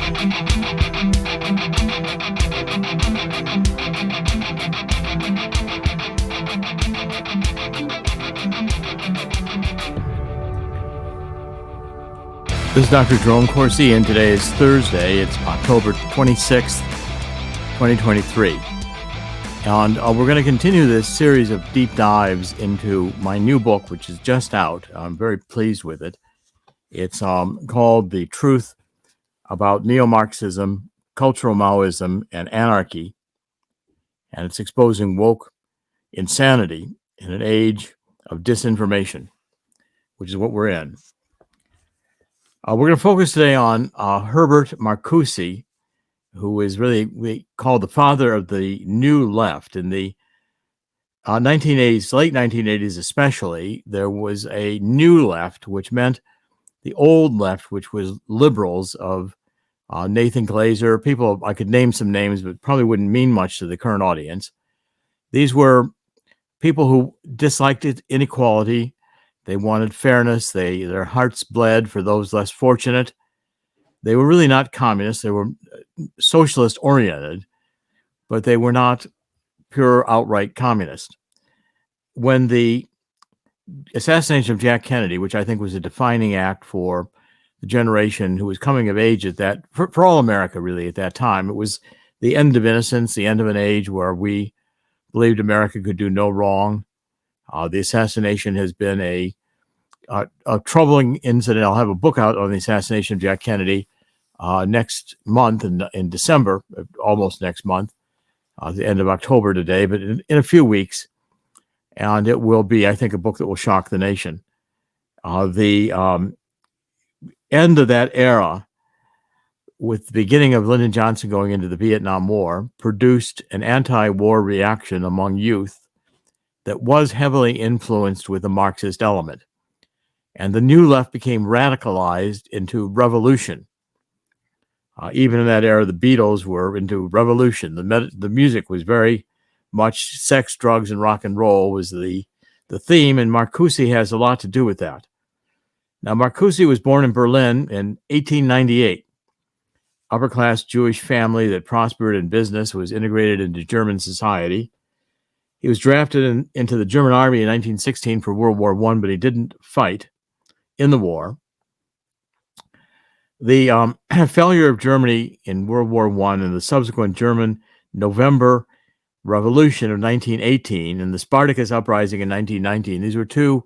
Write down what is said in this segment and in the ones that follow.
This is Dr. Jerome Corsi, and today is Thursday. It's October 26th, 2023. And we're going to continue this series of deep dives into my new book, which is just out. I'm very pleased with it. It's called The Truth About Neo-Marxism, Cultural Maoism, and Anarchy. And it's exposing woke insanity in an age of disinformation, which is what we're in. We're going to focus today on Herbert Marcuse, who is really called the father of the New Left. In the 1980s, late 1980s especially, there was a New Left, which meant the old left, which was liberals of Nathan Glazer. People, I could name some names, but probably wouldn't mean much to the current audience. These were people who disliked inequality. They wanted fairness. Their hearts bled for those less fortunate. They were really not communists. They were socialist oriented, but they were not pure outright communist. When the assassination of Jack Kennedy, which I think was a defining act for the generation who was coming of age at that, for all America really at that time, it was the end of innocence, the end of an age where we believed America could do no wrong. The assassination has been a troubling incident. I'll have a book out on the assassination of Jack Kennedy next month, in December, almost next month, the end of October today, but in a few weeks. And it will be, I think, a book that will shock the nation. The end of that era, with the beginning of Lyndon Johnson going into the Vietnam War, produced an anti-war reaction among youth that was heavily influenced with the Marxist element. And the New Left became radicalized into revolution. Even in that era, the Beatles were into revolution. The music was very much sex, drugs, and rock and roll was the theme, and Marcuse has a lot to do with that. Now, Marcuse was born in Berlin in 1898. Upper-class Jewish family that prospered in business, was integrated into German society. He was drafted into the German army in 1916 for World War I, but he didn't fight in the war. The failure of Germany in World War I and the subsequent German November Revolution of 1918 and the Spartacus Uprising in 1919, these were two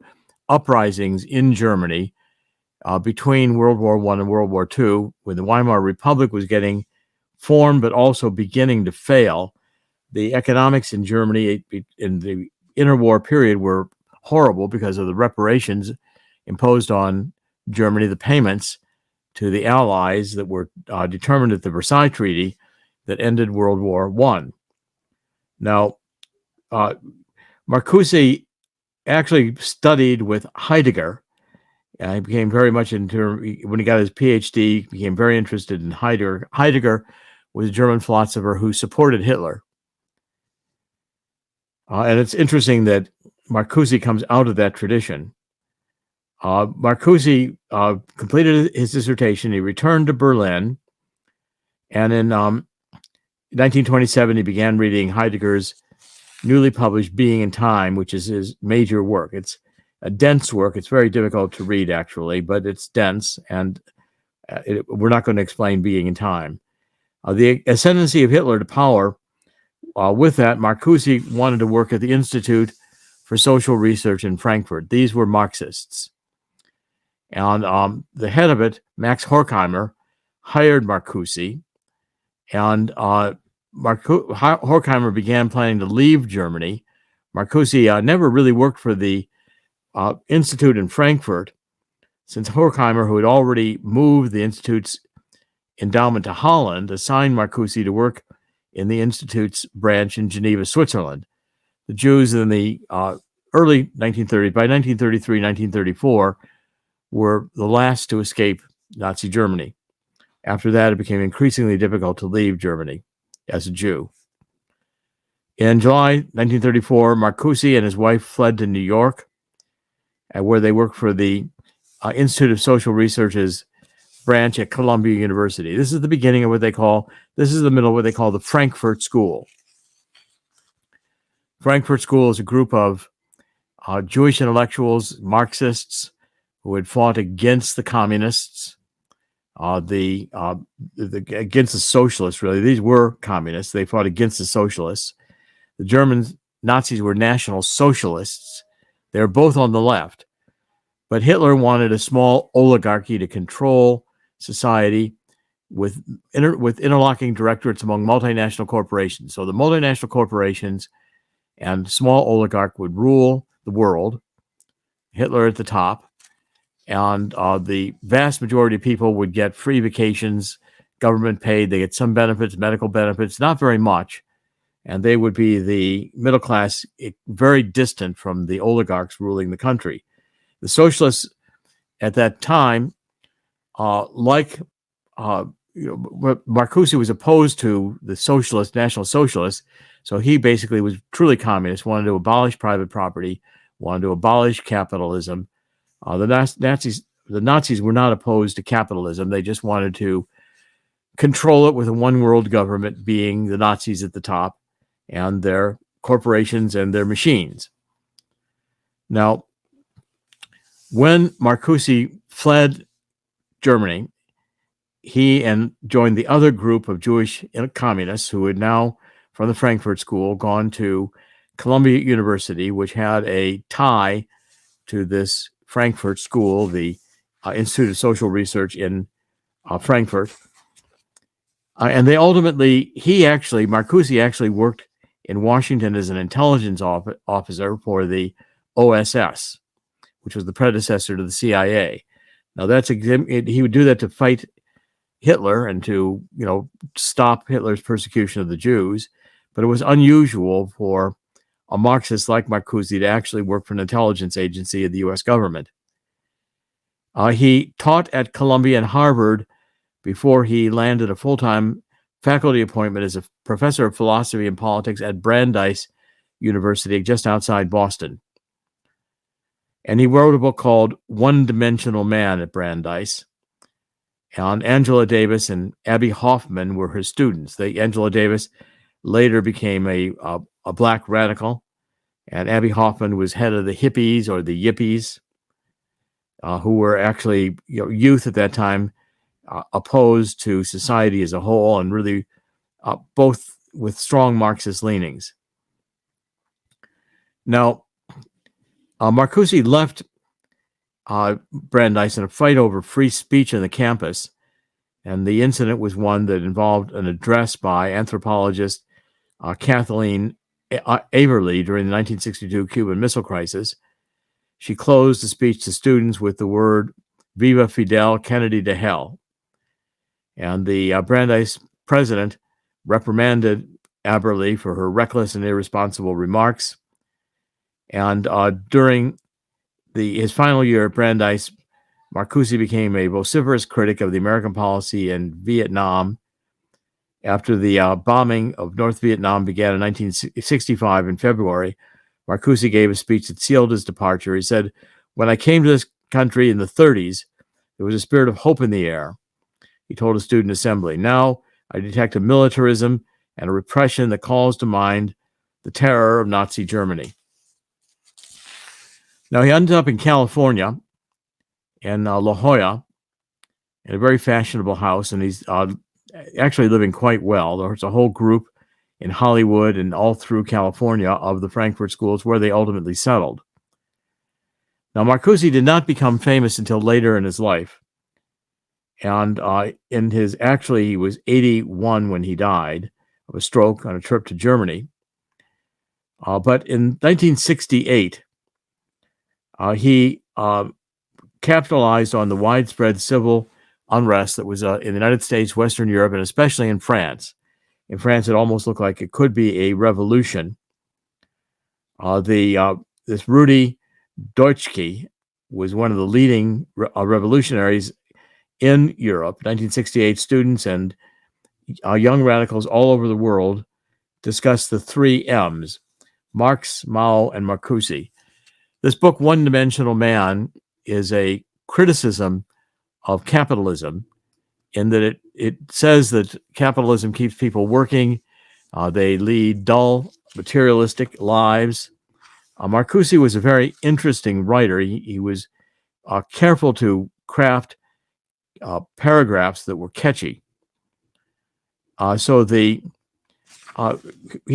uprisings in Germany between World War I and World War II, when the Weimar Republic was getting formed but also beginning to fail. The economics in Germany in the interwar period were horrible because of the reparations imposed on Germany, the payments to the Allies that were determined at the Versailles Treaty that ended World War I. Now, Marcuse actually studied with Heidegger. He became very much when he got his PhD, he became very interested in Heidegger. Heidegger was a German philosopher who supported Hitler. And it's interesting that Marcuse comes out of that tradition. Marcuse completed his dissertation. He returned to Berlin. And in 1927, he began reading Heidegger's newly published Being and Time, which is his major work. It's a dense work. It's very difficult to read, actually, but it's dense. And we're not going to explain Being and Time. The ascendancy of Hitler to power, with that, Marcuse wanted to work at the Institute for Social Research in Frankfurt. These were Marxists. And the head of it, Max Horkheimer, hired Marcuse. And Horkheimer began planning to leave Germany. Marcuse never really worked for the Institute in Frankfurt, since Horkheimer, who had already moved the Institute's endowment to Holland, assigned Marcuse to work in the Institute's branch in Geneva, Switzerland. The Jews in the early 1930s, by 1933, 1934, were the last to escape Nazi Germany. After that, it became increasingly difficult to leave Germany as a Jew. In July 1934, Marcuse and his wife fled to New York, where they worked for the Institute of Social Research's branch at Columbia University. This is the beginning of this is the middle of what they call the Frankfurt School. Frankfurt School is a group of Jewish intellectuals, Marxists, who had fought against the communists, against the socialists, really. These were communists. They fought against the socialists. The German Nazis were National Socialists. They were both on the left. But Hitler wanted a small oligarchy to control society with interlocking directorates among multinational corporations. So the multinational corporations and small oligarch would rule the world, Hitler at the top, and the vast majority of people would get free vacations, government paid. They get some benefits, medical benefits, not very much. And they would be the middle class, very distant from the oligarchs ruling the country. The socialists at that time, Marcuse was opposed to the socialist, National Socialists, so he basically was truly communist, wanted to abolish private property, wanted to abolish capitalism. The Nazis were not opposed to capitalism. They just wanted to control it with a one world government, being the Nazis at the top and their corporations and their machines. Now, when Marcuse fled Germany, he joined the other group of Jewish communists who had now, from the Frankfurt School, gone to Columbia University, which had a tie to this Frankfurt School, the Institute of Social Research in Frankfurt. And they Marcuse actually worked in Washington as an intelligence officer for the OSS, which was the predecessor to the CIA. Now he would do that to fight Hitler and to, stop Hitler's persecution of the Jews, but it was unusual for a Marxist like Marcuse to actually work for an intelligence agency of the U.S. government. He taught at Columbia and Harvard before he landed a full-time faculty appointment as a professor of philosophy and politics at Brandeis University, just outside Boston. And he wrote a book called One-Dimensional Man at Brandeis. And Angela Davis and Abby Hoffman were his students. Angela Davis later became a black radical, and Abby Hoffman was head of the hippies or the yippies, who were actually youth at that time, opposed to society as a whole, and really both with strong Marxist leanings. Now, Marcuse left Brandeis in a fight over free speech on the campus, and the incident was one that involved an address by anthropologist Kathleen Averly during the 1962 Cuban Missile Crisis. She closed the speech to students with the word "Viva Fidel, Kennedy to hell." And the Brandeis president reprimanded Averly for her reckless and irresponsible remarks. And during his final year at Brandeis, Marcuse became a vociferous critic of the American policy in Vietnam. After the bombing of North Vietnam began in 1965 in February, Marcuse gave a speech that sealed his departure. He said, "When I came to this country in the 30s, there was a spirit of hope in the air," he told a student assembly. "Now I detect a militarism and a repression that calls to mind the terror of Nazi Germany." Now, he ended up in California, in La Jolla, in a very fashionable house, and he's actually living quite well. There's a whole group in Hollywood and all through California of the Frankfurt schools where they ultimately settled. Now, Marcuse did not become famous until later in his life. And he was 81 when he died of a stroke on a trip to Germany. But in 1968, he capitalized on the widespread civil unrest that was in the United States, Western Europe, and especially in France. In France, it almost looked like it could be a revolution. This Rudi Dutschke was one of the leading revolutionaries in Europe. 1968, students and young radicals all over the world discussed the three M's: Marx, Mao, and Marcuse. This book, One-Dimensional Man, is a criticism of capitalism in that it says that capitalism keeps people working. They lead dull, materialistic lives. Marcuse was a very interesting writer. He was careful to craft paragraphs that were catchy. So he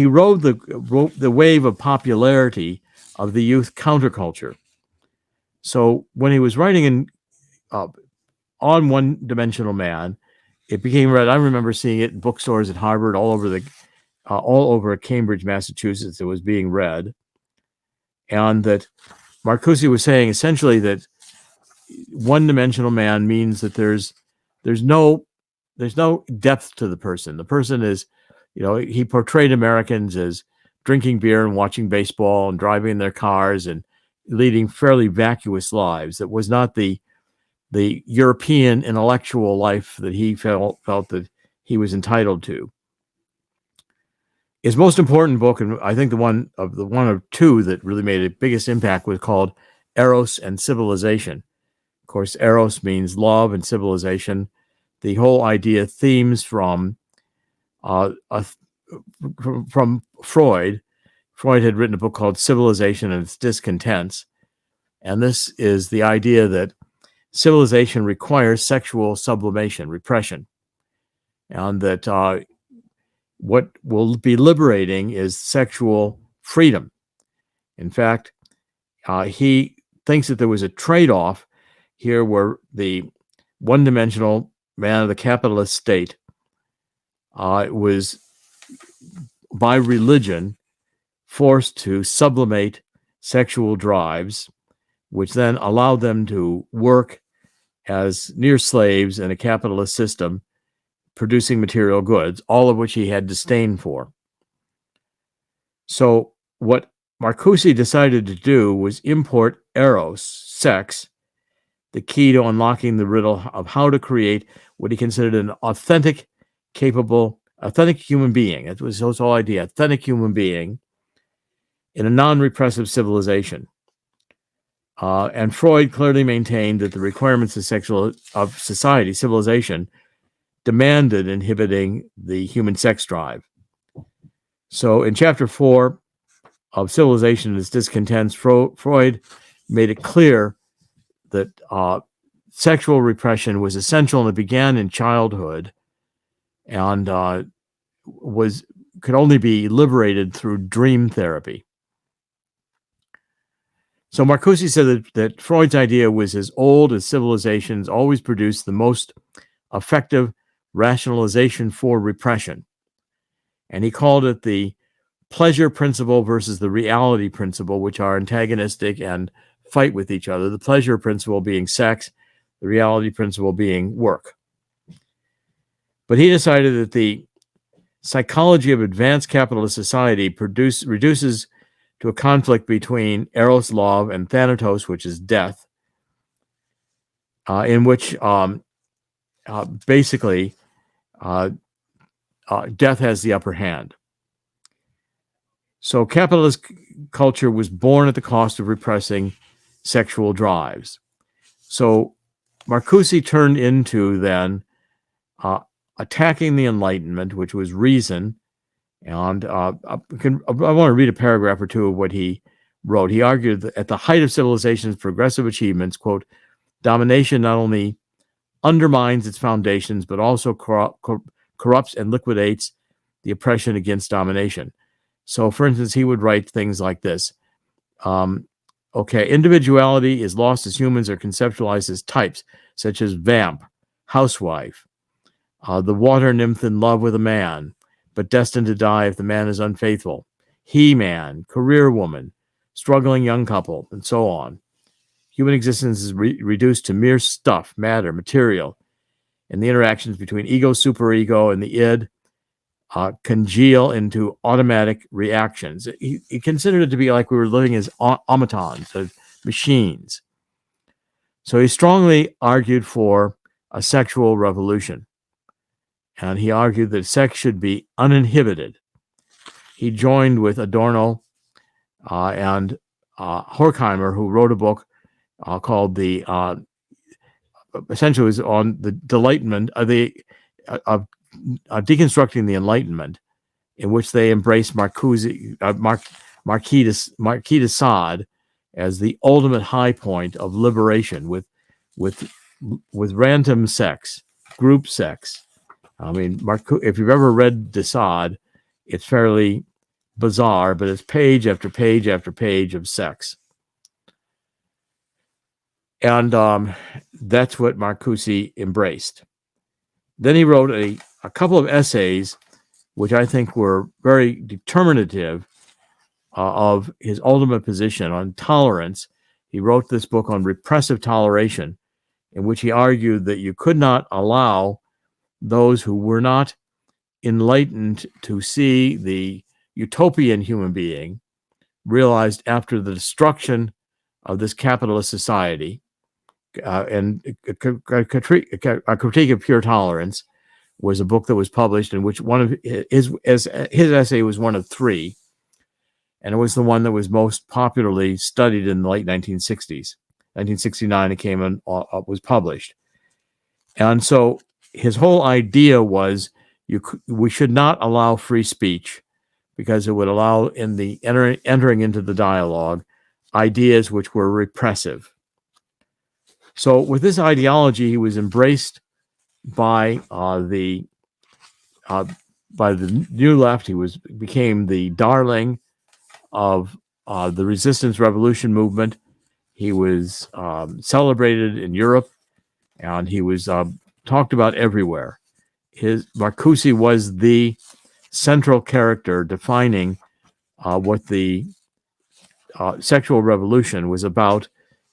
rode the wave of popularity of the youth counterculture. So when he was writing on One-Dimensional Man, it became read. I remember seeing it in bookstores at Harvard, all over Cambridge, Massachusetts. It was being read, and that Marcuse was saying essentially that One-Dimensional Man means that there's no depth to the person. The person is, he portrayed Americans as drinking beer and watching baseball and driving their cars and leading fairly vacuous lives. That was not the European intellectual life that he felt that he was entitled to. His most important book, and I think the one of two that really made a biggest impact, was called Eros and Civilization. Of course, Eros means love, and civilization. The whole idea themes from Freud. Freud had written a book called Civilization and Its Discontents, and this is the idea that civilization requires sexual sublimation, repression, and that what will be liberating is sexual freedom. In fact, he thinks that there was a trade-off here where the one-dimensional man of the capitalist state was, by religion, forced to sublimate sexual drives, which then allowed them to work as near slaves in a capitalist system, producing material goods, all of which he had disdain for. So what Marcuse decided to do was import Eros, sex, the key to unlocking the riddle of how to create what he considered an authentic human being. It was his whole idea, authentic human being in a non-repressive civilization. And Freud clearly maintained that the requirements of society, civilization, demanded inhibiting the human sex drive. So in chapter 4 of Civilization and Its Discontents, Freud made it clear that sexual repression was essential, and it began in childhood, and could only be liberated through dream therapy. So Marcuse said that Freud's idea was as old as civilizations always produced the most effective rationalization for repression. And he called it the pleasure principle versus the reality principle, which are antagonistic and fight with each other. The pleasure principle being sex, the reality principle being work. But he decided that the psychology of advanced capitalist society reduces to a conflict between Eros, love, and Thanatos, which is death, in which basically death has the upper hand. So capitalist culture was born at the cost of repressing sexual drives. So Marcuse turned into then attacking the Enlightenment, which was reason. And I want to read a paragraph or two of what he wrote. He argued that at the height of civilization's progressive achievements, quote, domination not only undermines its foundations, but also corrupts and liquidates the oppression against domination. So, for instance, he would write things like this. Individuality is lost as humans are conceptualized as types, such as vamp, housewife, the water nymph in love with a man, but destined to die if the man is unfaithful, he-man, career woman, struggling young couple, and so on. Human existence is reduced to mere stuff, matter, material, and the interactions between ego, superego, and the id congeal into automatic reactions. He considered it to be like we were living as automatons, as machines. So he strongly argued for a sexual revolution. And he argued that sex should be uninhibited. He joined with Adorno and Horkheimer, who wrote a book called the essentially was on the Enlightenment, deconstructing the Enlightenment, in which they embraced Marcuse, Marquis de Sade as the ultimate high point of liberation with random sex, group sex. I mean, if you've ever read de Sade, it's fairly bizarre, but it's page after page after page of sex. And that's what Marcuse embraced. Then he wrote a couple of essays, which I think were very determinative of his ultimate position on tolerance. He wrote this book on repressive toleration, in which he argued that you could not allow those who were not enlightened to see the utopian human being realized after the destruction of this capitalist society. And a critique of pure tolerance was a book that was published, in which one of his essay was one of three, and it was the one that was most popularly studied in the late 1960s. 1969, it came and was published. And so his whole idea was we should not allow free speech, because it would allow in the entering into the dialogue ideas which were repressive. So with this ideology, he was embraced by the New Left. He became the darling of the resistance revolution movement. He was celebrated in Europe, and he was talked about everywhere. Marcuse was the central character defining what the sexual revolution was about,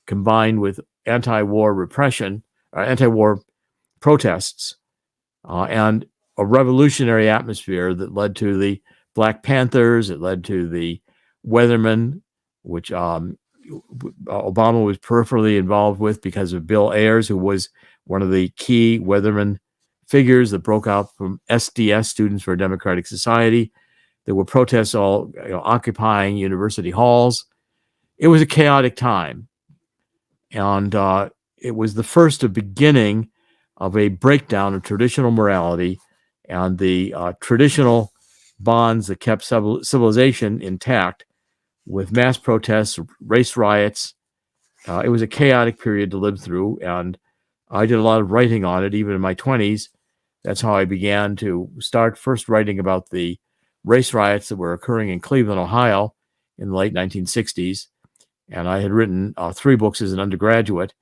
combined with anti-war repression, anti-war protests, and a revolutionary atmosphere that led to the Black Panthers. It led to the Weathermen, which Obama was peripherally involved with because of Bill Ayers, who was one of the key Weathermen figures that broke out from SDS, Students for a Democratic Society. There were protests all occupying university halls. It was a chaotic time. And it was the first beginning of a breakdown of traditional morality and the traditional bonds that kept civilization intact, with mass protests, race riots. It was a chaotic period to live through, and I did a lot of writing on it, even in my 20s. That's how I began to start first writing about the race riots that were occurring in Cleveland, Ohio in the late 1960s. And I had written 3 books as an undergraduate,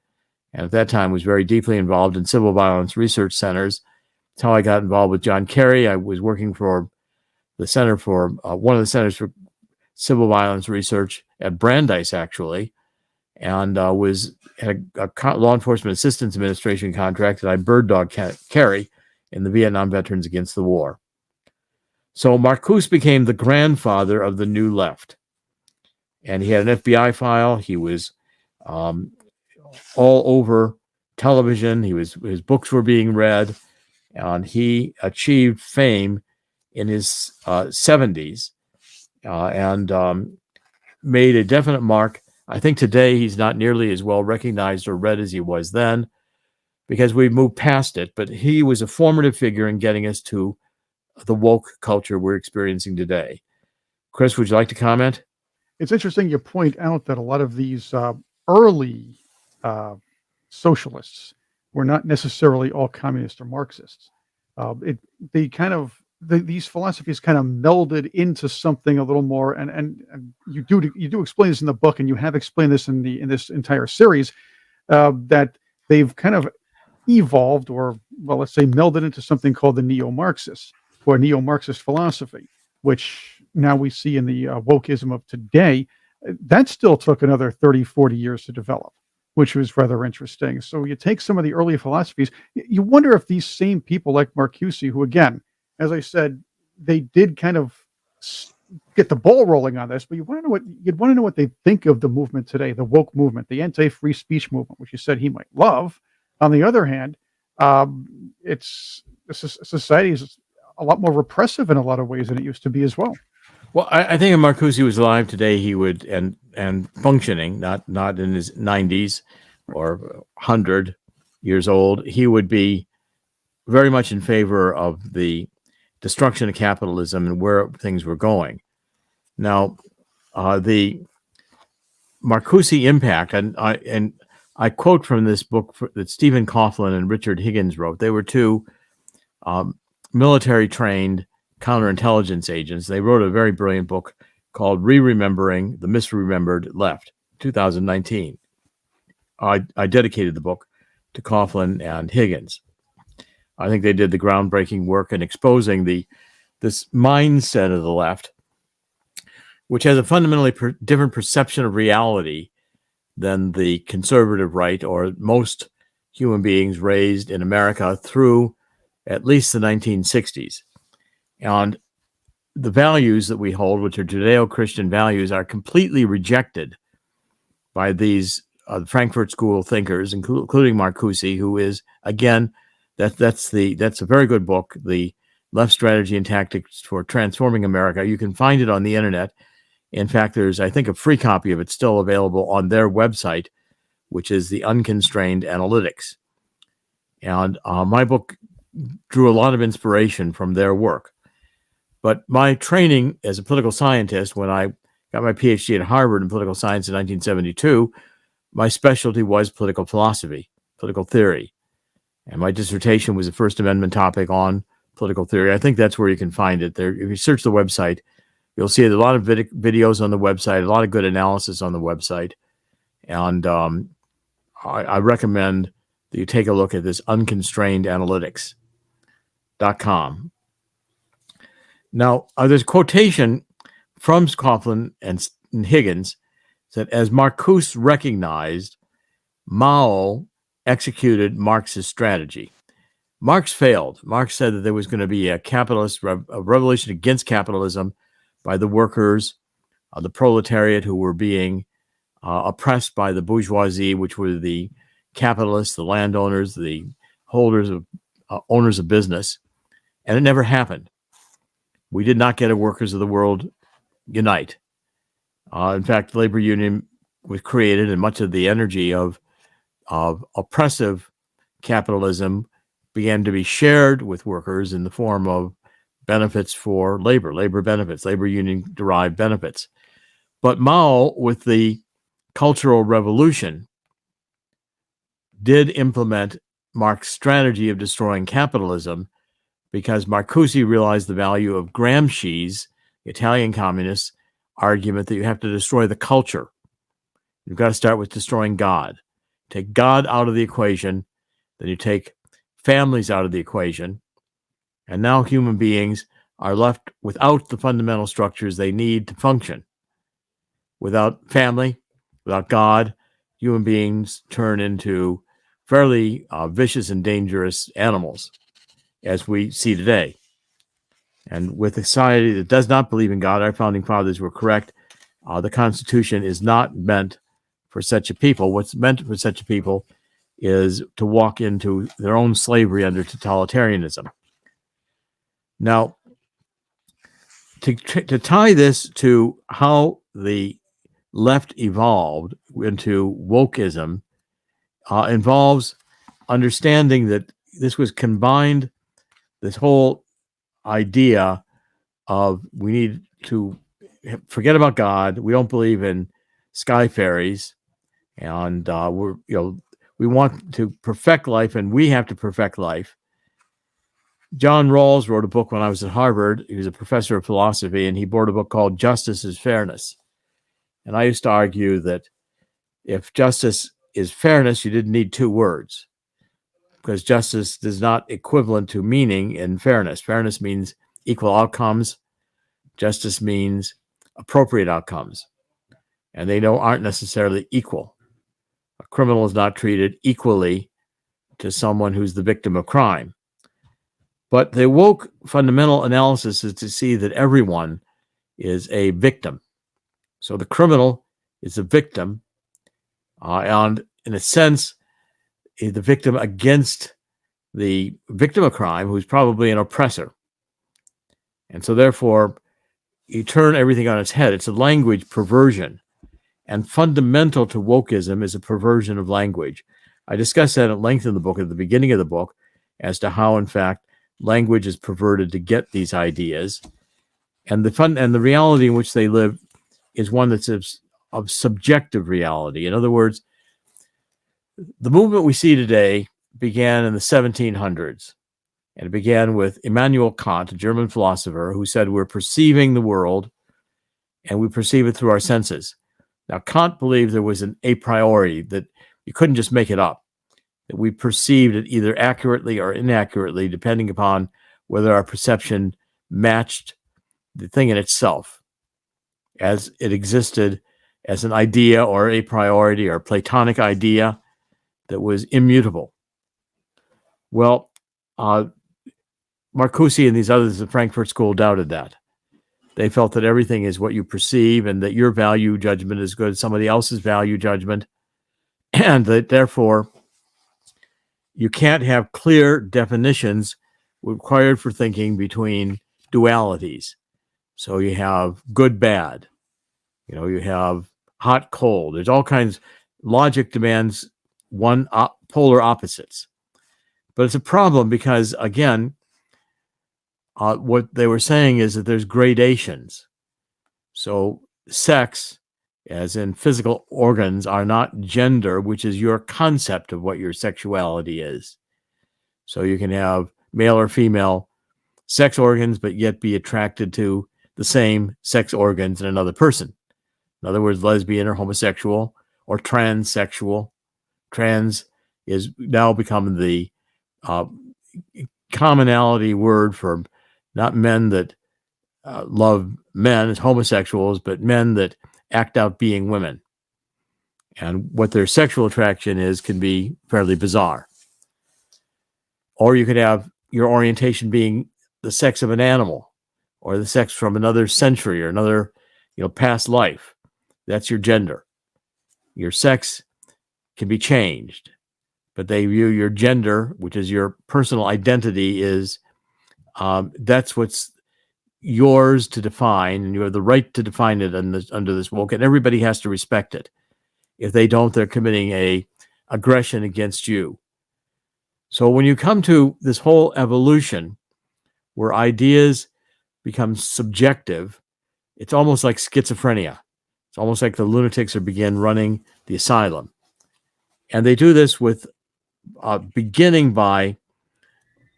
and at that time was very deeply involved in civil violence research centers. That's how I got involved with John Kerry. I was working for the Center for one of the Centers for Civil Violence Research at Brandeis, actually, and had a law enforcement assistance administration contract that I bird dog Kerry in the Vietnam Veterans Against the War. So Marcuse became the grandfather of the New Left. And he had an FBI file. He was all over television. His books were being read, and he achieved fame in his 70s and made a definite mark. I think today he's not nearly as well recognized or read as he was then, because we've moved past it. But he was a formative figure in getting us to the woke culture we're experiencing today. Chris, would you like to comment? It's interesting you point out that a lot of these early socialists were not necessarily all communists or Marxists. These philosophies kind of melded into something a little more, and you do explain this in the book, and you have explained this in this entire series, that they've kind of evolved, or let's say melded into something called the Neo-Marxists, or Neo-Marxist philosophy, which now we see in the wokeism of today. That still took another 30, 40 years to develop, which was rather interesting. So you take some of the early philosophies, you wonder if these same people like Marcuse, who again, as I said, they did kind of get the ball rolling on this, but you'd want to know what they think of the movement today, the woke movement, the anti-free speech movement, which you said he might love. On the other hand, society is a lot more repressive in a lot of ways than it used to be as well. Well, I think if Marcuse was alive today, he would, and functioning, not in his 90s or 100, years old, he would be very much in favor of the destruction of capitalism and where things were going. Now, the Marcuse impact, and I quote from this book that Stephen Coughlin and Richard Higgins wrote. They were two military-trained counterintelligence agents. They wrote a very brilliant book called Re-Remembering the Misremembered Left, 2019. I dedicated the book to Coughlin and Higgins. I think they did the groundbreaking work in exposing this mindset of the left, which has a fundamentally different perception of reality than the conservative right or most human beings raised in America through at least the 1960s. And the values that we hold, which are Judeo-Christian values, are completely rejected by these Frankfurt School thinkers, including Marcuse, who is, again, that's a very good book, The Left Strategy and Tactics for Transforming America. You can find it on the internet. In fact, there's, I think, a free copy of it still available on their website, which is the Unconstrained Analytics. And my book drew a lot of inspiration from their work. But my training as a political scientist, when I got my PhD at Harvard in political science in 1972, my specialty was political philosophy, political theory. And my dissertation was a First Amendment topic on political theory. I think that's where you can find it. There, if you search the website, you'll see a lot of videos on the website, a lot of good analysis on the website. And I recommend that you take a look at this unconstrainedanalytics.com. Now, there's a quotation from Coughlin and Higgins that as Marcuse recognized, Mao executed Marx's strategy. Marx failed. Marx said that there was going to be a capitalist a revolution against capitalism by the workers, the proletariat who were being oppressed by the bourgeoisie, which were the capitalists, the landowners, the holders of owners of business. And it never happened. We did not get a workers of the world unite. In fact, the labor union was created, and much of the energy of oppressive capitalism began to be shared with workers in the form of benefits for labor benefits, labor union derived benefits. But Mao, with the Cultural Revolution, did implement Marx's strategy of destroying capitalism, because Marcuse realized the value of Gramsci's, Italian communist, argument that you have to destroy the culture. You've got to start with destroying God. Take God out of the equation, then you take families out of the equation, and now human beings are left without the fundamental structures they need to function. Without family, without God, human beings turn into fairly vicious and dangerous animals, as we see today. And with a society that does not believe in God, our founding fathers were correct. The Constitution is not meant for such a people. What's meant for such a people is to walk into their own slavery under totalitarianism. Now, to tie this to how the left evolved into wokeism involves understanding that this was combined, this whole idea of we need to forget about God. We don't believe in sky fairies, and we want to perfect life, and we have to perfect life. John Rawls wrote a book when I was at Harvard. He was a professor of philosophy, and he wrote a book called Justice is Fairness. And I used to argue that if justice is fairness, you didn't need two words, because justice is not equivalent to meaning in fairness. Fairness means equal outcomes. Justice means appropriate outcomes. And they aren't necessarily equal. A criminal is not treated equally to someone who's the victim of crime. But the woke fundamental analysis is to see that everyone is a victim. So the criminal is a victim, and in a sense, the victim against the victim of crime, who's probably an oppressor. And so therefore, you turn everything on its head. It's a language perversion. And fundamental to wokeism is a perversion of language. I discuss that at length in the book, at the beginning of the book, as to how, in fact, language is perverted to get these ideas. And the reality in which they live is one that's of subjective reality. In other words, the movement we see today began in the 1700s. And it began with Immanuel Kant, a German philosopher, who said we're perceiving the world and we perceive it through our senses. Now, Kant believed there was an a priori, that you couldn't just make it up, that we perceived it either accurately or inaccurately, depending upon whether our perception matched the thing in itself as it existed as an idea or a priority or Platonic idea that was immutable. Well, Marcuse and these others at the Frankfurt School doubted that. They felt that everything is what you perceive and that your value judgment is good as somebody else's value judgment, and that therefore you can't have clear definitions required for thinking between dualities. So you have good, bad, you have hot, cold. There's all kinds. Logic demands polar opposites. But it's a problem because, again, what they were saying is that there's gradations. So sex, as in physical organs, are not gender, which is your concept of what your sexuality is. So you can have male or female sex organs, but yet be attracted to the same sex organs in another person. In other words, lesbian or homosexual or transsexual. Trans is now become the commonality word for not men that love men as homosexuals, but men that act out being women. And what their sexual attraction is can be fairly bizarre. Or you could have your orientation being the sex of an animal or the sex from another century or another past life. That's your gender. Your sex can be changed, but they view your gender, which is your personal identity, is that's what's yours to define, and you have the right to define it under this woke, and everybody has to respect it. If they don't, they're committing a aggression against you. So when you come to this whole evolution where ideas become subjective, it's almost like schizophrenia. It's almost like the lunatics begin running the asylum. And they do this with beginning by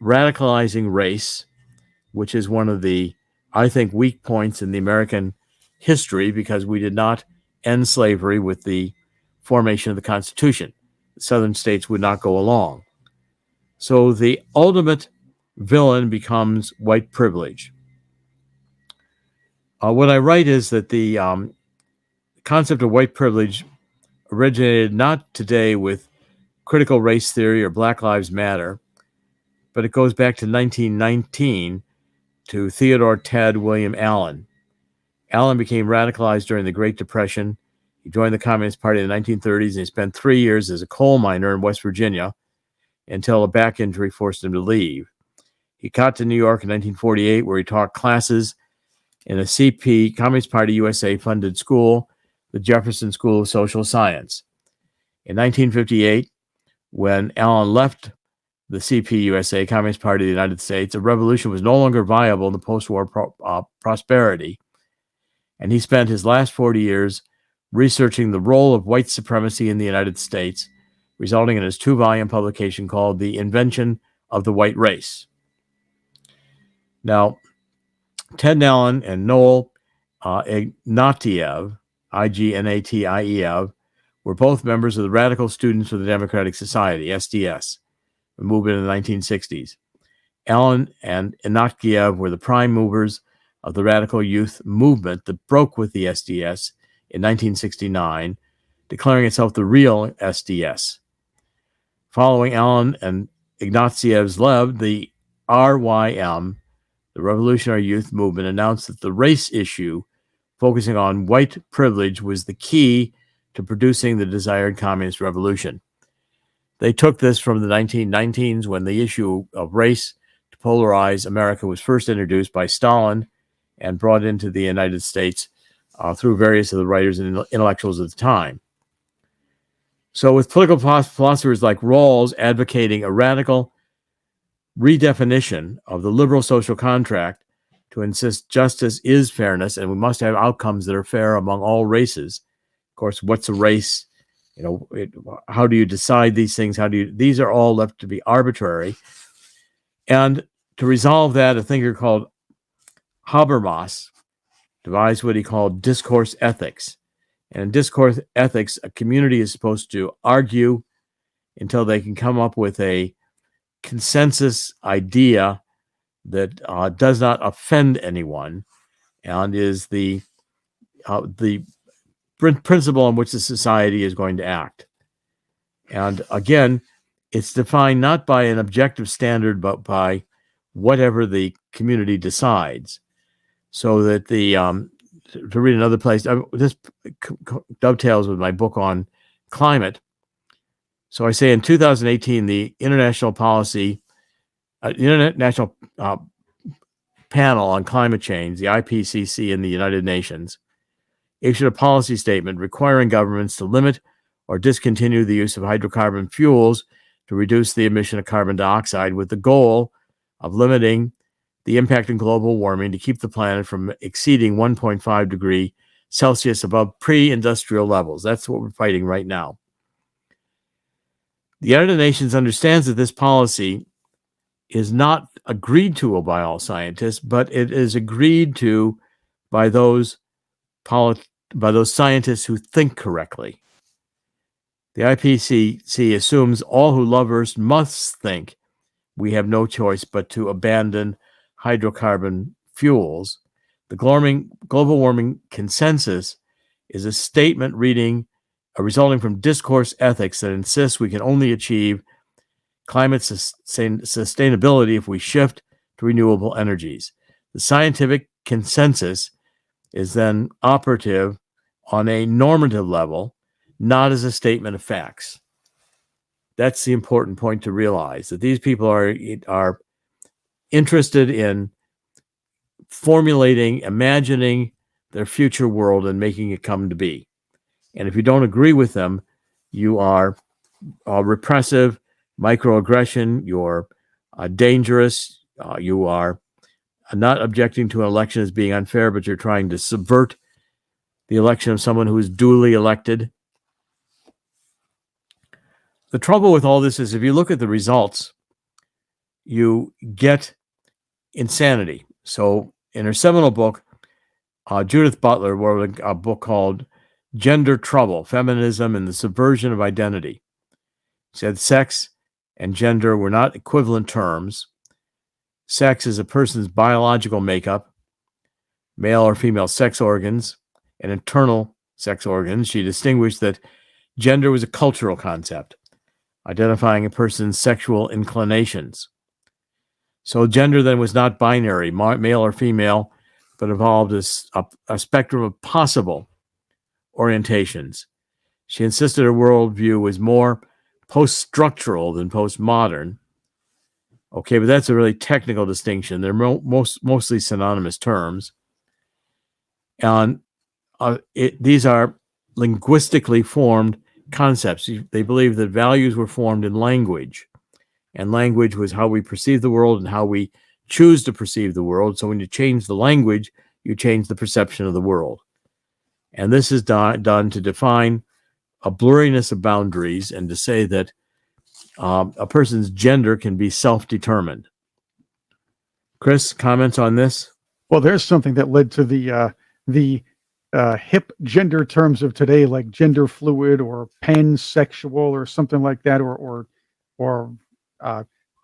radicalizing race, which is one of the, I think, weak points in the American history, because we did not end slavery with the formation of the Constitution. The Southern states would not go along. So the ultimate villain becomes white privilege. What I write is that the concept of white privilege originated not today with critical race theory or Black Lives Matter, but it goes back to 1919 to Theodore Ted William Allen. Allen became radicalized during the Great Depression. He joined the Communist Party in the 1930s, and he spent 3 years as a coal miner in West Virginia until a back injury forced him to leave. He got to New York in 1948, where he taught classes in a CP, Communist Party USA funded school, the Jefferson School of Social Science. In 1958, when Allen left the CP USA, Communist Party of the United States, a revolution was no longer viable in the post-war prosperity. And he spent his last 40 years researching the role of white supremacy in the United States, resulting in his 2-volume publication called The Invention of the White Race. Now, Ted Allen and Noel Ignatiev, Ignatiev, were both members of the Radical Students for the Democratic Society, SDS, a movement in the 1960s. Allen and Ignatiev were the prime movers of the radical youth movement that broke with the SDS in 1969, declaring itself the real SDS. Following Allen and Ignatiev's lead, the RYM, the Revolutionary Youth Movement, announced that the race issue, focusing on white privilege, was the key to producing the desired communist revolution. They took this from the 1919s, when the issue of race to polarize America was first introduced by Stalin and brought into the United States through various of the writers and intellectuals at the time. So with political philosophers like Rawls advocating a radical redefinition of the liberal social contract to insist justice is fairness and we must have outcomes that are fair among all races. Of course, what's a race? How do you decide these things? These are all left to be arbitrary. And to resolve that, a thinker called Habermas devised what he called discourse ethics. And in discourse ethics, a community is supposed to argue until they can come up with a consensus idea that does not offend anyone and is the principle on which the society is going to act. And again, it's defined not by an objective standard, but by whatever the community decides. So that to read another place, this dovetails with my book on climate. So I say in 2018, the International Panel on Climate Change, the IPCC in the United Nations, issued a policy statement requiring governments to limit or discontinue the use of hydrocarbon fuels to reduce the emission of carbon dioxide with the goal of limiting the impact of global warming to keep the planet from exceeding 1.5 degrees Celsius above pre-industrial levels. That's what we're fighting right now. The United Nations understands that this policy is not agreed to by all scientists, but it is agreed to by those scientists who think correctly. The IPCC assumes all who love Earth must think we have no choice but to abandon hydrocarbon fuels. The global warming consensus is a statement resulting from discourse ethics that insists we can only achieve climate sustainability if we shift to renewable energies. The scientific consensus is then operative on a normative level, not as a statement of facts. That's the important point to realize, that these people are interested in formulating, imagining their future world and making it come to be. And if you don't agree with them, you are repressive, microaggression, you're dangerous, you are not objecting to an election as being unfair, but you're trying to subvert the election of someone who is duly elected. The trouble with all this is if you look at the results, you get insanity. So in her seminal book, Judith Butler wrote a book called Gender Trouble, Feminism and the Subversion of Identity. She said sex and gender were not equivalent terms. Sex is a person's biological makeup, male or female sex organs, and internal sex organs. She distinguished that gender was a cultural concept, identifying a person's sexual inclinations. So gender then was not binary, male or female, but evolved as a spectrum of possible orientations. She insisted her worldview was more post-structural than postmodern. Okay, but that's a really technical distinction. They're mostly synonymous terms. And these are linguistically formed concepts. They believe that values were formed in language, and language was how we perceive the world and how we choose to perceive the world. So when you change the language, you change the perception of the world. And this is done to define a blurriness of boundaries and to say that a person's gender can be self-determined. Chris, comments on this? Well, there's something that led to the hip gender terms of today, like gender fluid or pansexual or something like that, or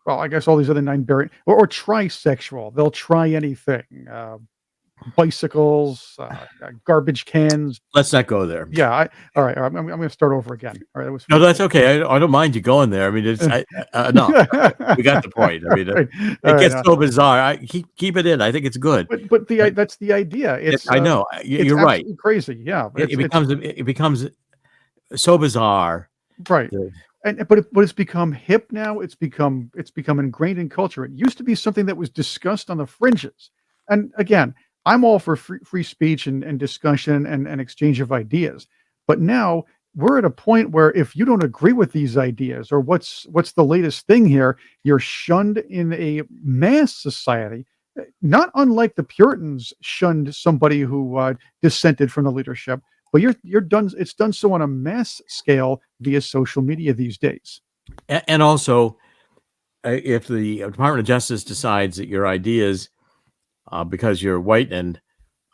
well, I guess all these other non-binary or trisexual. They'll try anything. Bicycles, garbage cans. Let's not go there. Yeah. All right. I'm going to start over again. All right. No, that's okay. I don't mind you going there. I mean, it's no, we got the point. I mean, it gets so bizarre. Keep it in. I think it's good. But that's the idea. I know you're right. Crazy. Yeah. It becomes so bizarre. Right. But it's become hip now. It's become ingrained in culture. It used to be something that was discussed on the fringes. And again, I'm all for free speech and discussion and exchange of ideas. But now we're at a point where if you don't agree with these ideas or what's the latest thing here, you're shunned in a mass society, not unlike the Puritans shunned somebody who dissented from the leadership. But you're done. It's done so on a mass scale via social media these days. And also, if the Department of Justice decides that your ideas, because you're white and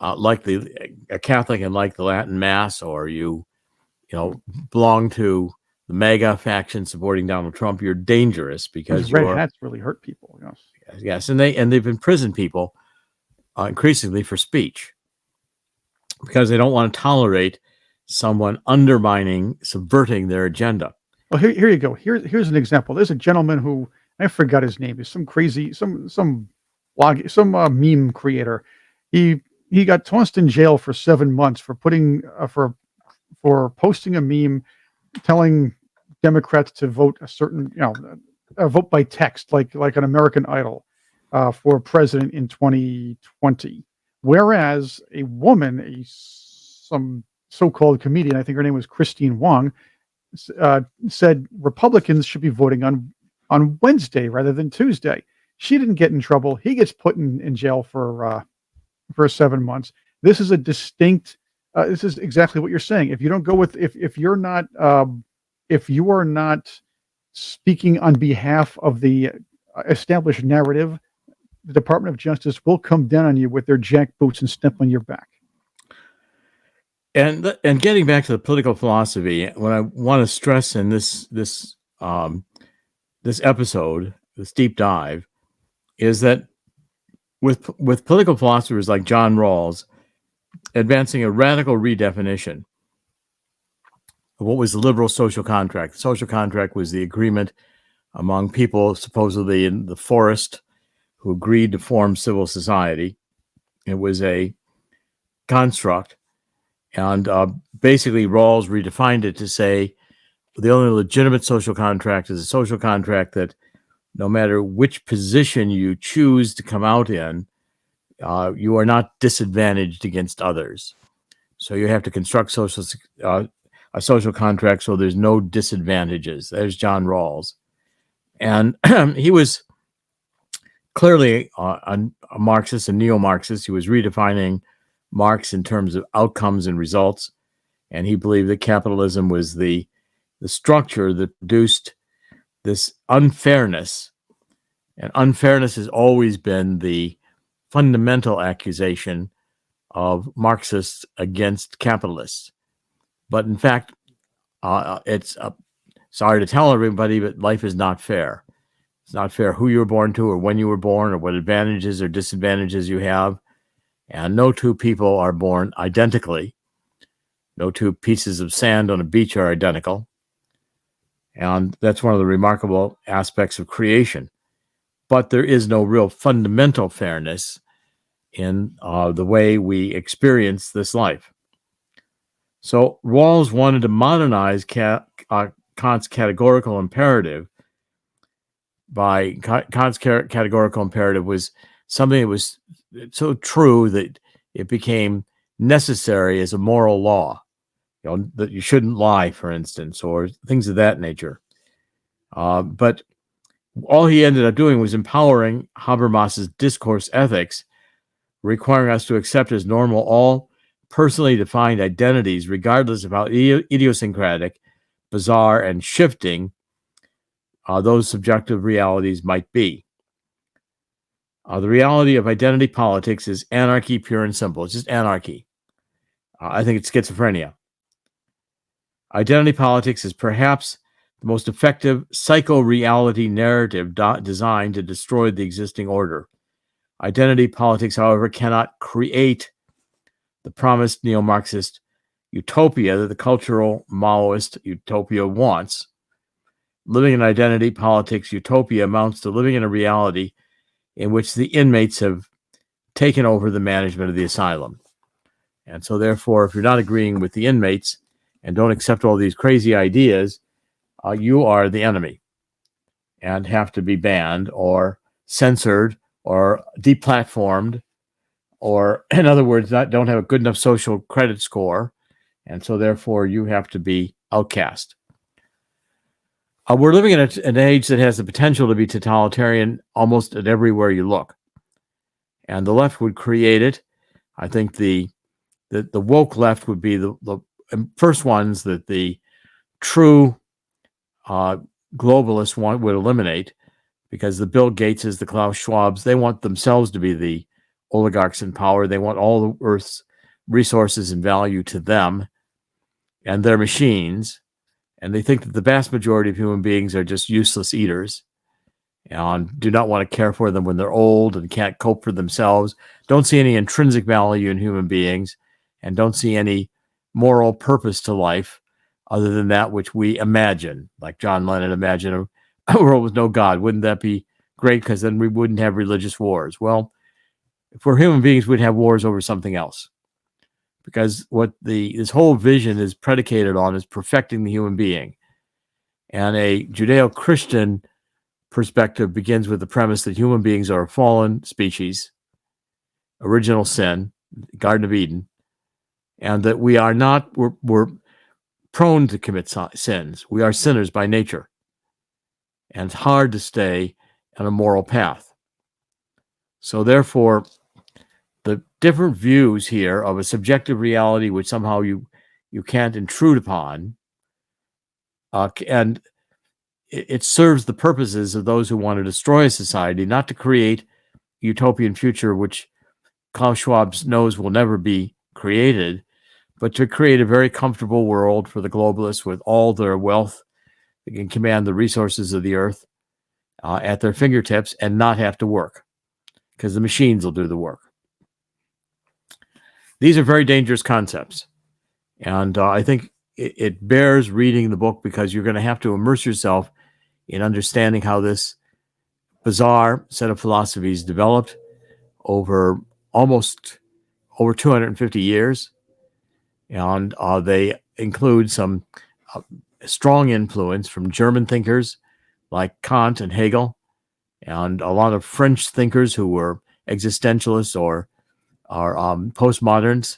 like a Catholic and like the Latin Mass, or you belong to the MAGA faction supporting Donald Trump, you're dangerous because red hats really hurt people. Yes, and they've imprisoned people increasingly for speech because they don't want to tolerate someone undermining, subverting their agenda. Well, here you go. Here's an example. There's a gentleman who I forgot his name. He's some crazy some blog meme creator. He got tossed in jail for 7 months for putting for posting a meme telling Democrats to vote a certain vote by text like an American Idol for president in 2020. Whereas a woman, some so-called comedian, I think her name was Christine Wong, said Republicans should be voting on Wednesday rather than Tuesday. She didn't get in trouble. He gets put in jail for 7 months. This is a distinct. This is exactly what you're saying. If you don't go with, if you are not speaking on behalf of the established narrative, the Department of Justice will come down on you with their jackboots and step on your back. And getting back to the political philosophy, what I want to stress in this episode, this deep dive, is that with political philosophers like John Rawls advancing a radical redefinition of what was the liberal social contract. The social contract was the agreement among people supposedly in the forest who agreed to form civil society. It was a construct. And basically, Rawls redefined it to say the only legitimate social contract is a social contract that no matter which position you choose to come out in, you are not disadvantaged against others. So you have to construct a social contract so there's no disadvantages. There's John Rawls. And he was clearly a Marxist, a Neo-Marxist. He was redefining Marx in terms of outcomes and results, and he believed that capitalism was the structure that produced this unfairness, and unfairness has always been the fundamental accusation of Marxists against capitalists. But in fact, it's sorry to tell everybody, but life is not fair. It's not fair who you were born to or when you were born or what advantages or disadvantages you have. And no two people are born identically. No two pieces of sand on a beach are identical. And that's one of the remarkable aspects of creation. But there is no real fundamental fairness in the way we experience this life. So Rawls wanted to modernize Kant's categorical imperative by Kant's categorical imperative was something that was so true that it became necessary as a moral law, that you shouldn't lie, for instance, or things of that nature. But all he ended up doing was empowering Habermas's discourse ethics, requiring us to accept as normal all personally defined identities, regardless of how idiosyncratic, bizarre, and shifting those subjective realities might be. The reality of identity politics is anarchy, pure and simple. It's just anarchy. I think it's schizophrenia. Identity politics is perhaps the most effective psycho-reality narrative designed to destroy the existing order. Identity politics, however, cannot create the promised neo-Marxist utopia that the cultural Maoist utopia wants. Living in identity politics utopia amounts to living in a reality in which the inmates have taken over the management of the asylum. And so therefore, if you're not agreeing with the inmates and don't accept all these crazy ideas, you are the enemy and have to be banned or censored or deplatformed, or in other words, don't have a good enough social credit score. And so therefore you have to be outcast. We're living in an age that has the potential to be totalitarian almost at everywhere you look. And the left would create it. I think the woke left would be the first ones that the true globalists would eliminate, because the Bill Gateses, the Klaus Schwabs, they want themselves to be the oligarchs in power. They want all the Earth's resources and value to them and their machines. And they think that the vast majority of human beings are just useless eaters and do not want to care for them when they're old and can't cope for themselves, don't see any intrinsic value in human beings, and don't see any moral purpose to life other than that which we imagine, like John Lennon imagined a world with no God. Wouldn't that be great? Because then we wouldn't have religious wars. Well, if we're human beings, we'd have wars over something else. Because what this whole vision is predicated on is perfecting the human being. And a Judeo-Christian perspective begins with the premise that human beings are a fallen species, original sin, Garden of Eden, and that we are not, we're prone to commit sins. We are sinners by nature. And it's hard to stay on a moral path. So therefore, the different views here of a subjective reality which somehow you can't intrude upon, and it serves the purposes of those who want to destroy a society, not to create a utopian future which Klaus Schwab knows will never be created, but to create a very comfortable world for the globalists with all their wealth. They can command the resources of the earth at their fingertips and not have to work, because the machines will do the work. These are very dangerous concepts, and I think it bears reading the book, because you're going to have to immerse yourself in understanding how this bizarre set of philosophies developed over 250 years, and they include some strong influence from German thinkers like Kant and Hegel, and a lot of French thinkers who were existentialists or postmoderns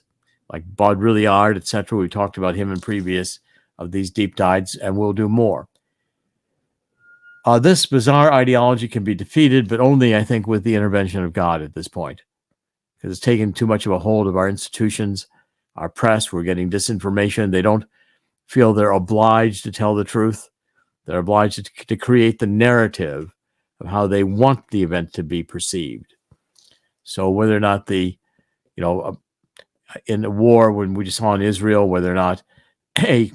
like Baudrillard, etc. We talked about him in previous of these deep dives, and we'll do more. This bizarre ideology can be defeated, but only, I think, with the intervention of God at this point, because it's taken too much of a hold of our institutions, our press. We're getting disinformation. They don't feel they're obliged to tell the truth. They're obliged to create the narrative of how they want the event to be perceived. So whether or not in the war, when we just saw in Israel, whether or not a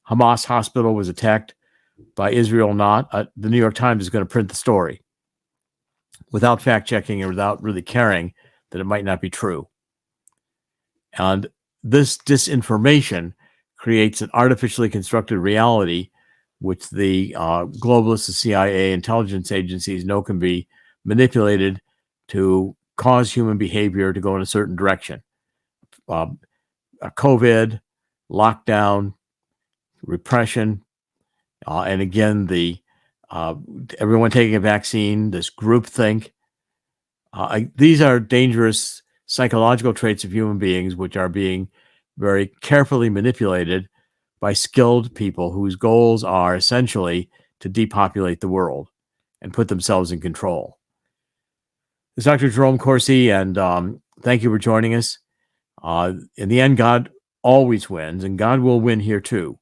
Hamas hospital was attacked by Israel or not, the New York Times is going to print the story without fact-checking and without really caring that it might not be true. And this disinformation creates an artificially constructed reality which the globalists, the CIA, intelligence agencies know can be manipulated to cause human behavior to go in a certain direction. COVID, lockdown, repression, and again, everyone taking a vaccine, this groupthink. These are dangerous psychological traits of human beings which are being very carefully manipulated by skilled people whose goals are essentially to depopulate the world and put themselves in control. This is Dr. Jerome Corsi, and thank you for joining us. In the end, God always wins, and God will win here too.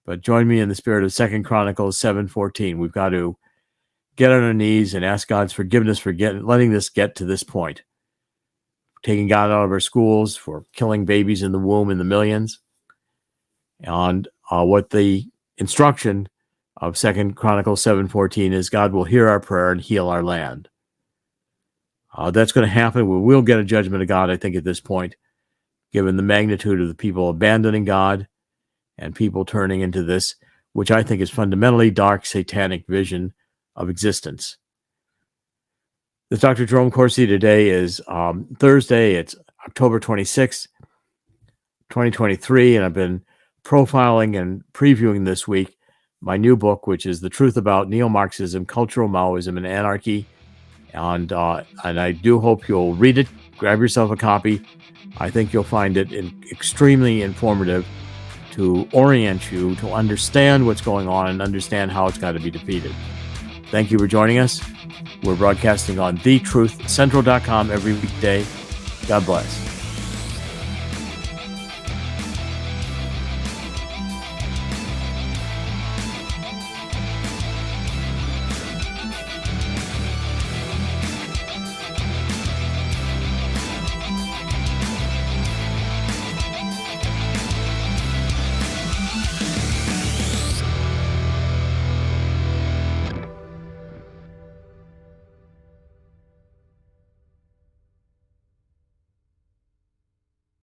But join me in the spirit of 2 Chronicles 7:14. We've got to get on our knees and ask God's forgiveness for letting this get to this point. Taking God out of our schools, for killing babies in the womb in the millions. And what the instruction of 2 Chronicles 7:14 is, God will hear our prayer and heal our land. That's going to happen. We will get a judgment of God, I think, at this point, given the magnitude of the people abandoning God and people turning into this, which I think is fundamentally dark, satanic vision of existence. This is Dr. Jerome Corsi. Today is Thursday. It's October 26th, 2023, and I've been profiling and previewing this week my new book, which is The Truth About Neo-Marxism, Cultural Maoism, and Anarchy. And I do hope you'll read it. Grab yourself a copy. I think you'll find it extremely informative to orient you to understand what's going on and understand how it's got to be defeated. Thank you for joining us. We're broadcasting on thetruthcentral.com every weekday. God bless.